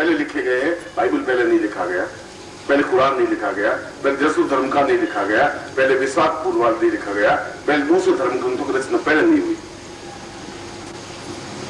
पहले लिखे गए हैं। बाइबल पहले नहीं लिखा गया, पहले कुरान नहीं लिखा गया, पहले यीशु धर्म का नहीं लिखा गया, पहले विश्वास पूर्वाल नहीं लिखा गया, पहले दूसरे धर्म ग्रंथों की रचना पहले नहीं हुई।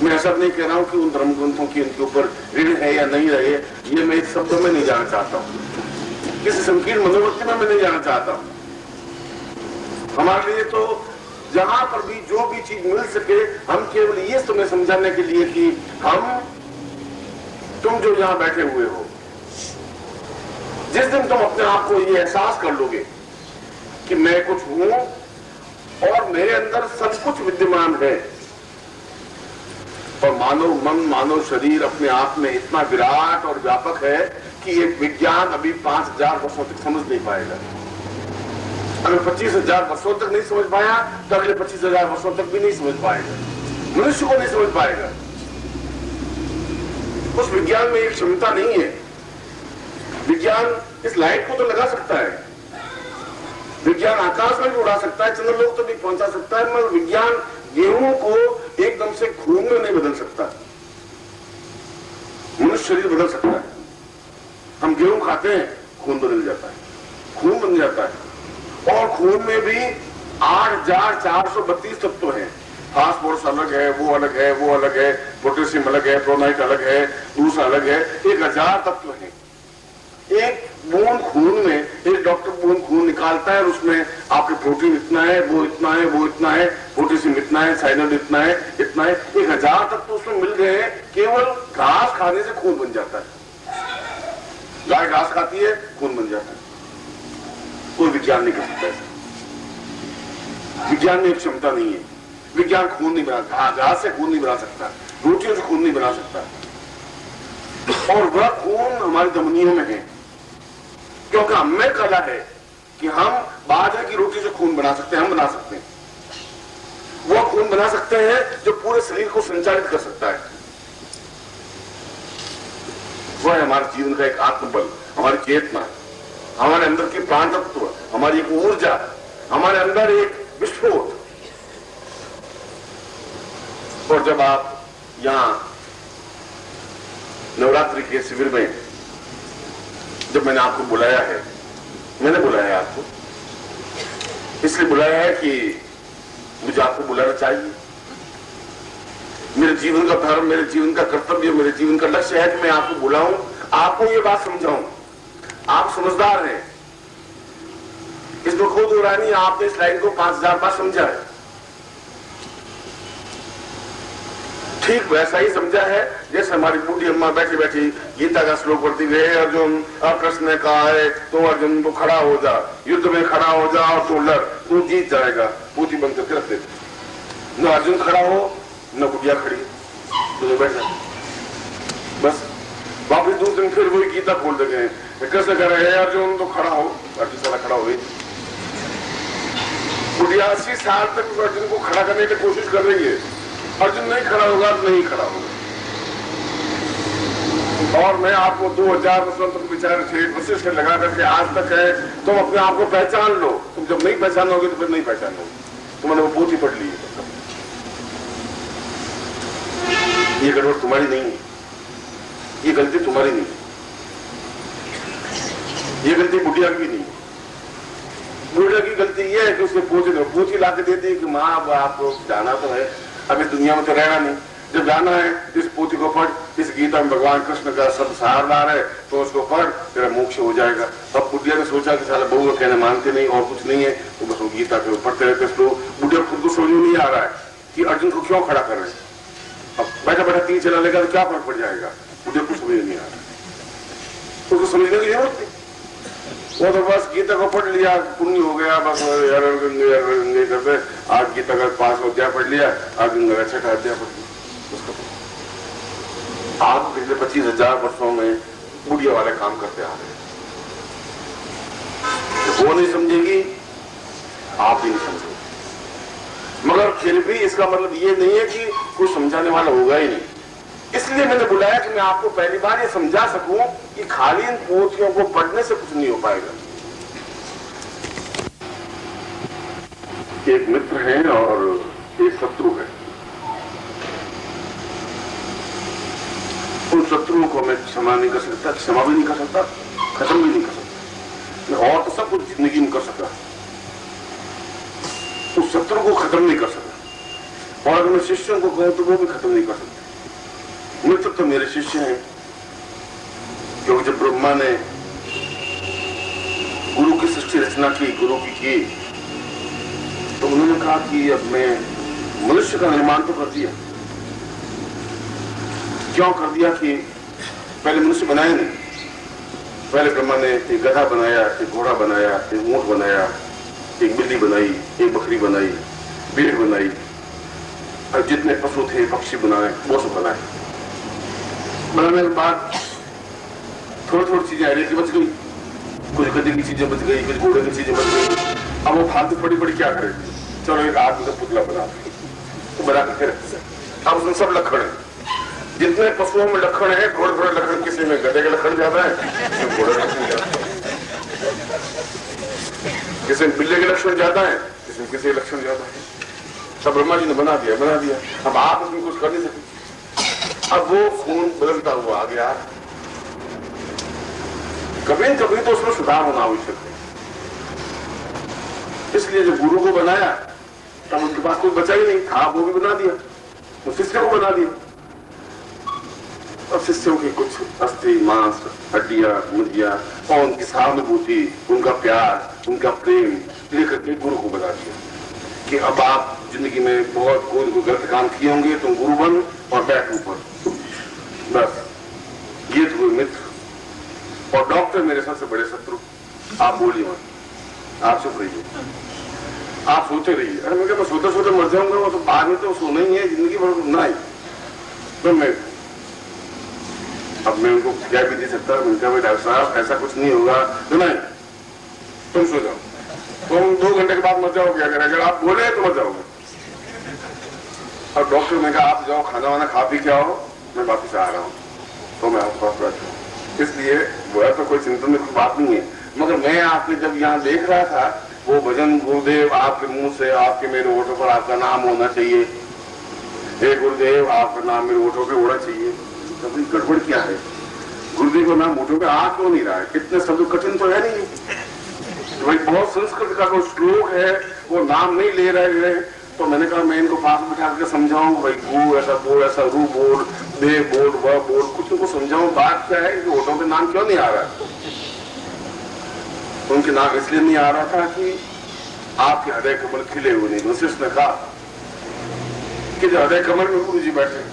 मैं ऐसा नहीं कह रहा हूं कि उन धर्म ग्रंथों की उनके ऊपर ऋण है या नहीं रहे, ये मैं इस शब्दों में नहीं जाना चाहता हूं, किसी संकीर्ण मनोवृत्ति में मैं नहीं जाना चाहता हूं। हमारे लिए तो जहां पर भी जो भी चीज मिल सके, हम केवल ये तुम्हें समझाने के लिए कि तुम जो यहां बैठे हुए हो, जिस दिन तुम अपने आप को ये एहसास कर लोगे कि मैं कुछ हूं और मेरे अंदर सब कुछ विद्यमान है, और मानव मन, मानव शरीर अपने आप में इतना विराट और व्यापक है कि एक विज्ञान अभी 5000 वर्षों तक समझ नहीं पाएगा। अगर 25,000 वर्षों तक नहीं समझ पाया तो अगले 25,000 वर्षों तक भी नहीं समझ पाएगा, मनुष्य को नहीं समझ पाएगा। उस विज्ञान में एक क्षमता नहीं है। विज्ञान इस लाइट को तो लगा सकता है, विज्ञान आकाश में भी उड़ा सकता है, चंद्रलोक तो भी पहुंचा सकता है, मगर विज्ञान गेहूं को एकदम से खून में नहीं बदल सकता। मनुष्य शरीर बदल सकता है। हम गेहूं खाते हैं, खून बदल जाता है, खून बन जाता है, और खून में भी 8,432 तत्व हैं। फास्फोरस अलग है, वो अलग है, वो अलग है, पोटेशियम अलग है, प्रोनाइट अलग है, दूसरा अलग है, 1000 तत्व हैं। एक बूंद खून में, एक डॉक्टर बूंद खून निकालता है और उसमें आपके प्रोटीन इतना है, वो इतना है, वो इतना है, पोटेशियम इतना है, साइनाइड इतना है, इतना है, 1000 तत्व उसमें मिल गए हैं। केवल घास खाने से खून बन जाता है। गाय घास खाती है, खून बन जाता है। कोई विज्ञान नहीं कर सकता है। विज्ञान में एक क्षमता नहीं है। विज्ञान खून नहीं बना, घास से खून नहीं बना सकता, रोटियों से खून नहीं बना सकता, और वह खून हमारी धमनियों में है, क्योंकि हमें कला है कि हम बाजरे की रोटी से खून बना सकते हैं। हम बना सकते हैं, वो खून बना सकते हैं जो पूरे शरीर को संचालित कर सकता है। वह है हमारे जीवन का एक आत्मबल, हमारी चेतना, हमारे अंदर की प्राण तत्व, हमारी एक ऊर्जा, हमारे अंदर एक विस्फोट। और जब आप यहां नवरात्रि के शिविर में, जब मैंने आपको बुलाया है, मैंने बुलाया है आपको, इसलिए बुलाया है कि मुझे आपको बुलाना चाहिए। मेरे जीवन का धर्म, मेरे जीवन का कर्तव्य, मेरे जीवन का लक्ष्य है कि मैं आपको बुलाऊं, आपको ये बात समझाऊं। आप समझदार हैं, इसमें खुद हो रहा नहीं, आपने इस लाइन को 5000 बार समझा है। ठीक वैसा ही समझा है जैसे हमारी बूढ़ी अम्मा बैठी बैठी गीता का श्लोक पढ़ती गए, अर्जुन कृष्ण ने कहा है तो अर्जुन तो खड़ा हो जा, युद्ध में खड़ा हो जा और तो लड़, तू जीत जाएगा। बूढ़ी बंद करके रख देते, न अर्जुन खड़ा हो न बुढ़िया खड़ी, तो बैठ जा। बस वापिस दूसरे दिन फिर वही गीता खोल देते हैं, कृष्ण कह रहे हैं अर्जुन तो खड़ा हो, अर्जुन साला खड़ा हो गई। बुढ़िया 80 साल तक अर्जुन को खड़ा करने की कोशिश कर रही है, अर्जुन नहीं खड़ा होगा तो नहीं खड़ा होगा। और मैं आपको 2000 वर्षों तक विचार वशिष्ठ लगा करके आज तक है, तुम अपने आप को पहचान लो। तुम जब नहीं पहचानोगे तो फिर नहीं पहचानोगे, तुमने वो पोथी पढ़ ली है। ये गड़बड़ तुम्हारी नहीं है, ये गलती तुम्हारी नहीं है, ये गलती बुढ़िया की नहीं है। बुढ़िया की गलती ये है कि उसने पोथी ला के दे दी कि माँ आपको जाना तो है, अब इस दुनिया में तो रहना नहीं, जब जाना है इस पोथी को पढ़, इस गीता में भगवान कृष्ण का सब सार ला रहे तो उसको पढ़, तेरा मोक्ष हो जाएगा। तब बुढ़िया ने सोचा कि साला बहू का कहना मानते नहीं और कुछ नहीं है, तो बस वो गीता के पढ़ते रहते श्लोक। बुढ़िया खुद को समझ में नहीं आ रहा है कि अर्जुन को क्यों खड़ा कर रहे हैं। अब बैठा बैठा 3 चला लेगा तो क्या फर्क पड़ जाएगा, बुढ़िया को समझ नहीं आ रहा, उसको समझने की जरूरत नहीं। वो तो बस गीता को पढ़ लिया, पुण्य हो गया, बस गंगे करते आज गीता का 5 अध्याय पढ़ लिया, आज गंगा 6 अध्याय पढ़ लिया। आप पिछले 25,000 वर्षों में बुढ़िया वाले काम करते आ रहे हैं। वो नहीं समझेगी, आप भी नहीं समझेंगे। मगर फिर भी इसका मतलब ये नहीं है कि कोई समझाने वाला होगा ही नहीं। इसलिए मैंने बुलाया कि मैं आपको पहली बार ये समझा सकूं कि खाली इन पोथियों को पढ़ने से कुछ नहीं हो पाएगा। एक मित्र है और एक शत्रु है। उन शत्रुओं को मैं क्षमा नहीं कर सकता, क्षमा भी नहीं कर सकता, खत्म भी नहीं कर सकता। मैं और तो सब कुछ जिंदगी में कर सकता, उस शत्रु को खत्म नहीं कर सकता। और अगर मैं शिष्यों को कहूं तो वो भी खत्म नहीं कर सकते। मित्र तो मेरे शिष्य हैं, क्योंकि जब ब्रह्मा ने गुरु की सृष्टि रचना की, गुरु की तो उन्होंने कहा कि अब मैं मनुष्य का निर्माण तो कर दिया। क्यों कर दिया कि पहले मनुष्य बनाया नहीं। पहले ब्रह्मा ने एक गधा बनाया, एक घोड़ा बनाया, एक ऊंट बनाया, एक बिल्ली बनाई, एक बकरी बनाई, भेड़ बनाई, और जितने पशु थे पक्षी बनाए, वो सब बनाए। बनाने के बाद थोड़ी थोड़ी चीजें आई बच गई, कुछ गधे की चीजें बच गई, कुछ घोड़े की चीजें बच गई। अब वो फालतू पड़ी पड़ी क्या करे, चलो एक आदमी का पुतला बना तो बना के रखते। अब उसमें सब लक्षण है, जितने पशुओं में लक्षण है, थोड़े थोड़े लक्षण, किसी में गधे का लक्षण ज्यादा है, किसी में घोड़े का लक्षण ज्यादा है, किसी में बिल्ली के लक्षण ज्यादा है, किसी में किसी लक्षण ज्यादा है। सब ब्रह्मा जी ने बना दिया। अब आप उसमें कुछ कर नहीं सकते। अब वो खून बदलता हुआ आ गया, कभी न कभी तो उसमें सुधार होना आवश्यक है। इसलिए जब गुरु को बनाया तब उनके पास कुछ बचा ही नहीं था, वो भी बना दिया, वो शिष्य को बना दिया। और शिष्यों की कुछ अस्थि, मांस, हड्डियां, मुंजिया और उनकी सहानुभूति, उनका प्यार, उनका प्रेम लेकर के गुरु को बना दिया कि अब आप जिंदगी में बहुत कोई गलत काम किए होंगे, तुम गुरु बन और बैठ ऊपर। बस ये तो मित्र। और डॉक्टर मेरे सबसे बड़े शत्रु। आप बोलिए मत, आप चुप रहिए, आप सोते रहिए। अरे मैं सोते सोते मर जाऊंगा, वो तो बाद में तो सोना ही है, जिंदगी भर ना ही। तो अब मैं उनको क्या भी दे सकता, मैं कहा डॉक्टर साहब ऐसा कुछ नहीं होगा, तो नहीं, तुम सो जाओ, तुम 2 घंटे के बाद मर जाओगे, अगर आप बोले तो मर जाओगे। और डॉक्टर ने कहा आप जाओ, खाना वाना खा पी के आओ, मैं वापिस आ रहा हूँ। तो मैं आपके पास बैठा हूँ। इसलिए वो तो कोई चिंता में कोई बात नहीं है, मगर मैं आपने जब यहाँ देख रहा था वो भजन गुरुदेव आपके मुंह से, आपके मेरे होठों पर आपका नाम होना चाहिए, हे गुरुदेव आपका नाम मेरे होठों पे होना चाहिए, तो गड़बड़ क्या है? गुरुदेव का नाम होठों पे आ क्यों नहीं रहा है? कितने शब्द कठिन तो है नहीं। तो भाई बहुत संस्कृत का कोई श्लोक है, वो नाम नहीं ले रहे हैं। तो मैंने कहा मैं इनको पास बिठा कर समझाऊं, भाई गु ऐसा बोल, ऐसा रू बोल, दे बोल, वह बोल, कुछ उनको समझाऊं बात क्या है कि होठों पे नाम क्यों नहीं आ रहा है। उनके नाम इसलिए नहीं आ रहा था कि आपके हृदय कमल खिले हुए नहीं। वशिष्ठ ने कहा कि जो हृदय कमल में गुरु जी बैठे,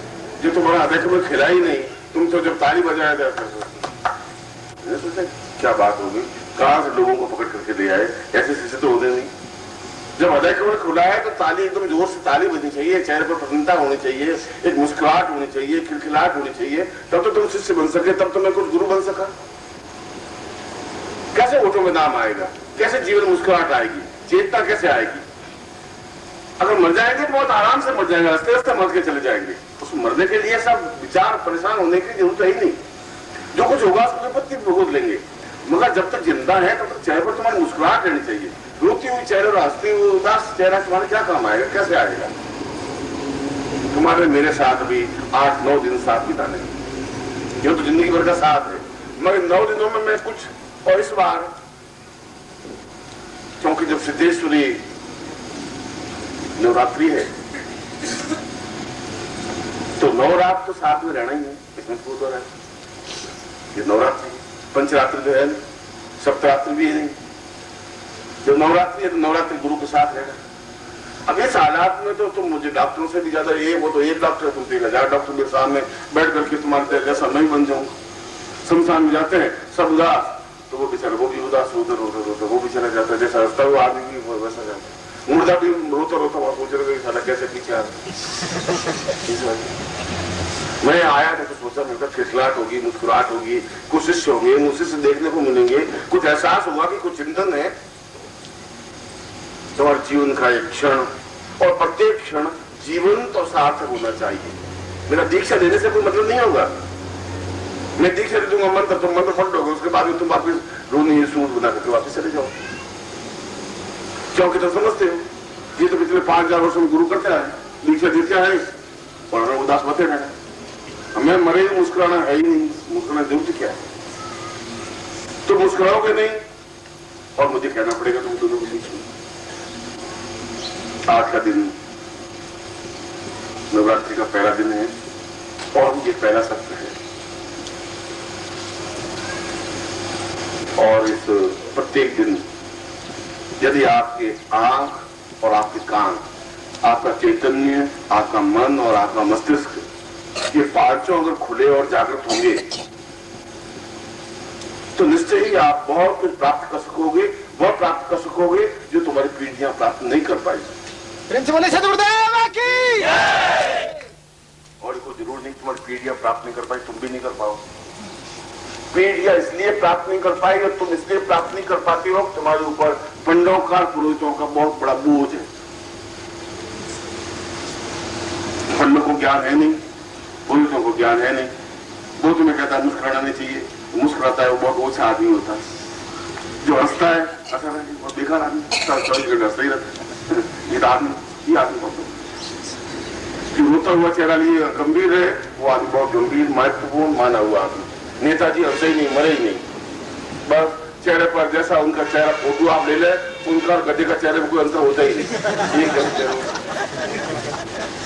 जो तुम्हारा हृदय कमल खिला ही नहीं, तुम तो जब ताली बजाया जाता सोचा क्या बात होगी, कहां से लोगों को पकड़ करके ले आए, ऐसे शिष्य तो होते नहीं। जब हृदय कमल खुला है तो ताली एकदम जोर से ताली बजनी चाहिए, चेहरे पर प्रसन्नता होनी चाहिए, एक मुस्कुराहट होनी चाहिए, खिलखिलाहट होनी चाहिए, तब तो तुम शिष्य बन सके, तब तो मैं कुछ गुरु बन सका। कैसे होठों में नाम आएगा, कैसे जीवन मुस्कुराहट आएगी, चेतना कैसे आएगी? अगर मर जाएंगे तो बहुत आराम से मर जाएंगे, रास्ते रास्ते मर के चले जाएंगे। उस मरने के लिए सब विचार परेशान होने की जरूरत है ही नहीं। जो कुछ होगा उसको विपत्ति भुगत लेंगे, मगर जब तक जिंदा है तब तक चेहरे पर तुम्हारी मुस्कुराहट रहनी चाहिए। रोती हुई चेहरे और हंसती हुई उदास चेहरा तुम्हारे क्या काम आएगा, कैसे आएगा? तुम्हारे मेरे साथ भी 8-9 दिन साथ बिताने, ये तो जिंदगी भर का साथ है, मगर 9 दिनों में मैं कुछ और इस बार, क्योंकि जब सिद्धेश्वरी नवरात्रि है तो 9 रात तो साथ में रहना ही है, इसमें पूछ हो रहा है। ये नवरात्रि, पंचरात्रि जो है, सप्तरात्रि भी है नहीं। जब नवरात्रि है तो नवरात्रि गुरु के साथ रहेगा। अब इस हालात में तो तुम मुझे डॉक्टरों से भी ज्यादा, ये वो तो एक डॉक्टर है, तुम 1000 डॉक्टर मेरे सामने बैठ करके तुम्हारे जैसा नहीं बन जाऊंगा। शमशान में जाते हैं सब उदास, तो वो बेचारा वो भी उदास, उधर उधर उधर वो भी चला जाता है, जैसा रास्ता वो आदमी भी वैसा जाता है। मुर्दा भी रोता रोता वहां सोच रहे साला कैसे पीछे आ रहा। मैं आया था तो सोचा मैं खिलखिलाहट होगी, मुस्कुराहट होगी, कुछ शिष्य होंगे, मुझसे से देखने को मिलेंगे, कुछ एहसास होगा कि कुछ चिंतन है। तुम्हारे जीवन का एक क्षण और प्रत्येक क्षण जीवंत और सार्थक होना चाहिए। मेरा दीक्षा देने से कोई मतलब नहीं होगा। मैं दीक्षा दे दूंगा मंत्र, तुम मंत्र फट दोगे, उसके बाद में तुम वापिस रोनी सूट बना करके वापिस चले जाओ, क्योंकि तुम समझते हो ये तो पिछले 5000 वर्षों में गुरु करते आए, दीक्षा देते आए और उदास बते रहे। हमें मरे मुस्कुराना है ही नहीं, मुस्कुराना जरूरत क्या है? तो मुस्कुराओगे नहीं और मुझे कहना पड़ेगा तुम दोनों के बीच में। आज का दिन नवरात्रि का पहला दिन है और ये पहला सत्र है और इस प्रत्येक दिन यदि आपके आंख और आपके कान, आपका चैतन्य, आपका मन और आपका मस्तिष्क, ये पांचों अगर खुले और जागृत होंगे तो निश्चय ही आप बहुत कुछ प्राप्त कर सकोगे, बहुत प्राप्त कर सकोगे जो तुम्हारी पीढ़ियां प्राप्त नहीं कर पाई। प्रिंसिपल सदगुरुदेव की और इसको जरूर नहीं तुम्हारी पीढ़ियां प्राप्त नहीं कर पाई, तुम भी नहीं कर पाओ। पीढ़ियां इसलिए प्राप्त नहीं कर पाई और तुम इसलिए प्राप्त नहीं कर पाते हो, तुम्हारे ऊपर पंडों का, पुरोहितों का बहुत बड़ा बोझ है। पंडों को ज्ञान है नहीं, पुरोहितों को ज्ञान है नहीं। वो तुम्हें कहता है मुस्कुराना नहीं चाहिए, मुस्कुराता है वो बहुत ओछा आदमी होता है। जो हंसता है अच्छा नहीं, बहुत बेकार आदमी, 24 घंटे हंसता ही रहता है। ये आदमी बहुत जो रोता हुआ चेहरा लिए गंभीर है, वो आदमी बहुत गंभीर, महत्वपूर्ण माना हुआ आदमी। नेताजी हंसे ही नहीं, मरे ही नहीं, बस चेहरे पर जैसा उनका चेहरा फोटो आप ले ले, उनका और गधे का चेहरे में कोई अंतर होता ही नहीं।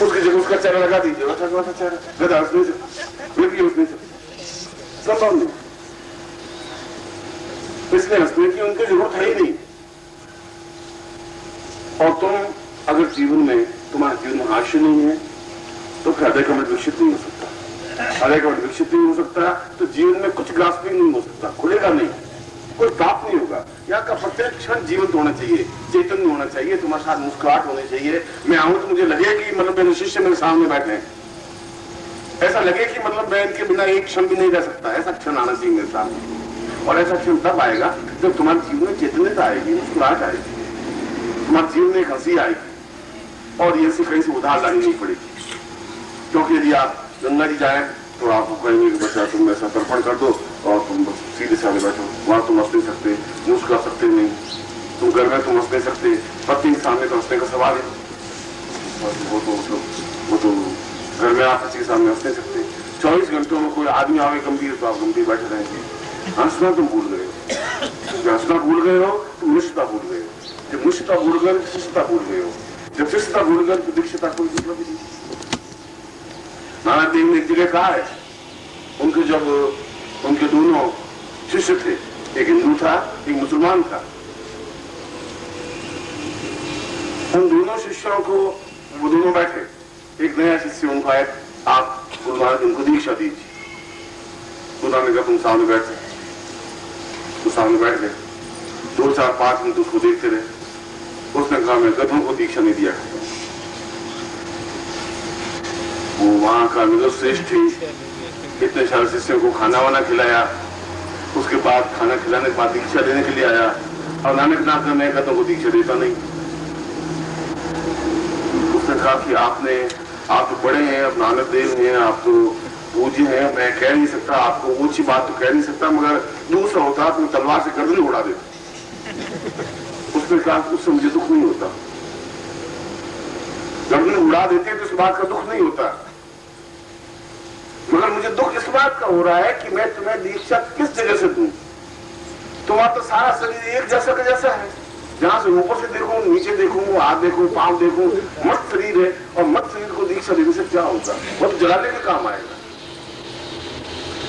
उसकी जगह उसका चेहरा लगा दीजिए, वैसा चेहरा, गधा हंस नहीं सकता, व्यक्ति हंस नहीं सकता, संभव नहीं। इसलिए हंसने की उनकी जरूरत है ही नहीं। और तुम अगर जीवन में, तुम्हारे जीवन में हास्य नहीं है तो फिर हृदय कमल विकसित नहीं हो सकता। हृदय कमल विकसित नहीं हो सकता तो जीवन में कुछ ग्रास्पिंग नहीं हो सकता, खुलेगा नहीं, कोई प्राप्त नहीं होगा। यहाँ का प्रत्येक क्षण जीवंत होना चाहिए, चैतन्य होना चाहिए, तुम्हारे साथ मुस्कुराहट होनी चाहिए। मैं आऊं तो मुझे लगे कि मतलब मेरे शिष्य मेरे सामने बैठे हैं, ऐसा लगे कि मतलब मैं इनके बिना एक क्षण भी नहीं रह सकता, ऐसा क्षण आना चाहिए मेरे सामने। और ऐसा क्षण तब आएगा जब तुम्हारे जीवन में चैतन्यता आएगी, मुस्कुराहट आएगी, तुम्हारे जीवन में एक हंसी आएगी और ये कहीं से उधार लानी नहीं पड़ेगी। क्योंकि यदि आप गंगा जी जाए तो आपको कहेंगे कि बच्चा तुम ऐसा तर्पण कर दो और तुम बस सीधे सामने बैठो, वहां तुम हंस नहीं सकते, मुस्कुरा सकते नहीं, तुम घर में तुम हंस नहीं सकते, पत्नी के सामने तो हंसने का सवाल है, वो तो घर में आप किसी के सामने हंस नहीं सकते। 24 घंटों में कोई आदमी आवे गंभीर तो आप गंभीर बैठे रहेंगे। हंसना तुम भूल गए हो, जब हंसना भूल गए हो तो निश्चिता भूल गए हो, जब निश्चिता भूल गए तो शिष्यता भूल गए हो, जब शिष्यता भूल गए तो दीक्षिता कोई मतलब नहीं। नानक देव ने एक जगह कहा है, उनके जब उनके दोनों शिष्य थे, एक हिंदू था एक मुसलमान था, उन दोनों शिष्यों को वो दोनों बैठे, एक नया शिष्य उनको आया, आप गुरु महाराज उनको दीक्षा दीजिए। गुरु ने कहा तुम सामने बैठे, तो सामने बैठ गए, 2, 4, 5 मिनट उसको देखते रहे। उसने कहा मैं गधों को दीक्षा नहीं दिया करता। वो वहां का मिलो श्रेष्ठ ही, इतने सारे शिष्यों को खाना वाना खिलाया, उसके बाद खाना खिलाने के बाद दीक्षा देने के लिए आया और नानक नाथ ने मैं गधों को दीक्षा देता नहीं। उसने कहा कि आप तो बड़े हैं, अब नानक देव हैं, आप तो पूज्य हैं, मैं कह नहीं सकता, आपको ऊंची बात तो कह नहीं सकता, मगर दूसरा होता तो तलवार से गर्दन उड़ा देता। उसने कहा उससे मुझे दुख नहीं होता, गर्दन उड़ा देते तो इस बात का दुख नहीं होता, मगर मुझे दुख इस बात का हो रहा है कि मैं तुम्हें दीक्षा किस जगह से दूं। तुम्हारा तो सारा शरीर एक जैसा का जैसा है, जहां से ऊपर से देखूं, नीचे देखूं, हाथ देखूं, पांव देखूं, मत शरीर है और मत शरीर को दीक्षा देने से क्या होगा, वो तो जलाने के काम आएगा।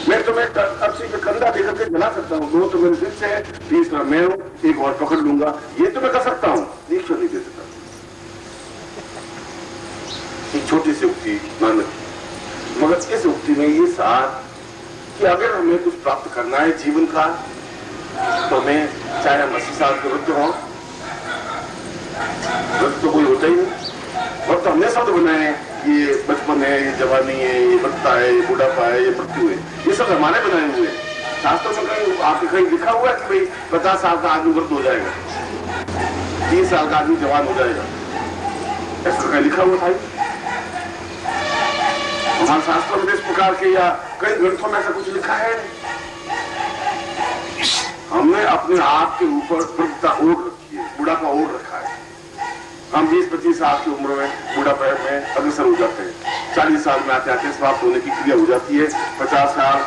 मैं तुम्हें अर्ची पे कंधा देकर के जला सकता हूँ, 2 तो मेरे शिष्य है, 3रा मैं हूं, 1 और पकड़ लूंगा, ये तो मैं कर सकता हूँ, दीक्षा नहीं दे सकता। एक छोटी सी उक्ति नानक, मगर इस उक्ति में ये सार कि अगर हमें कुछ प्राप्त करना है जीवन का तो हमें चाहे हम 80 साल के वृद्ध हों, वृद्ध तो कोई होता ही नहीं, और तो हमने शब्द बनाए हैं, ये बचपन है, ये जवानी है, ये बच्चा है, ये बुढ़ापा है, ये मृत्यु है, ये सब हमारे बनाए हुए हैं। शास्त्रों में कहीं आपके कहीं लिखा हुआ है कि भाई 50 साल का आदमी वृद्ध हो जाएगा, 30 साल का आदमी जवान हो जाएगा, ऐसा कहीं लिखा हुआ था? हमारे शास्त्रों में इस प्रकार के या कई ग्रंथों में ऐसा कुछ लिखा है? हमने अपने आप के ऊपर वृद्धता ओढ़ रखी है, बुढ़ापा ओढ़ रखा है। हम 20-25 साल की उम्र में बुढ़ापे में अग्रसर हो जाते हैं। 40 साल में आते आते समाप्त होने की क्रिया हो जाती है। 50 साल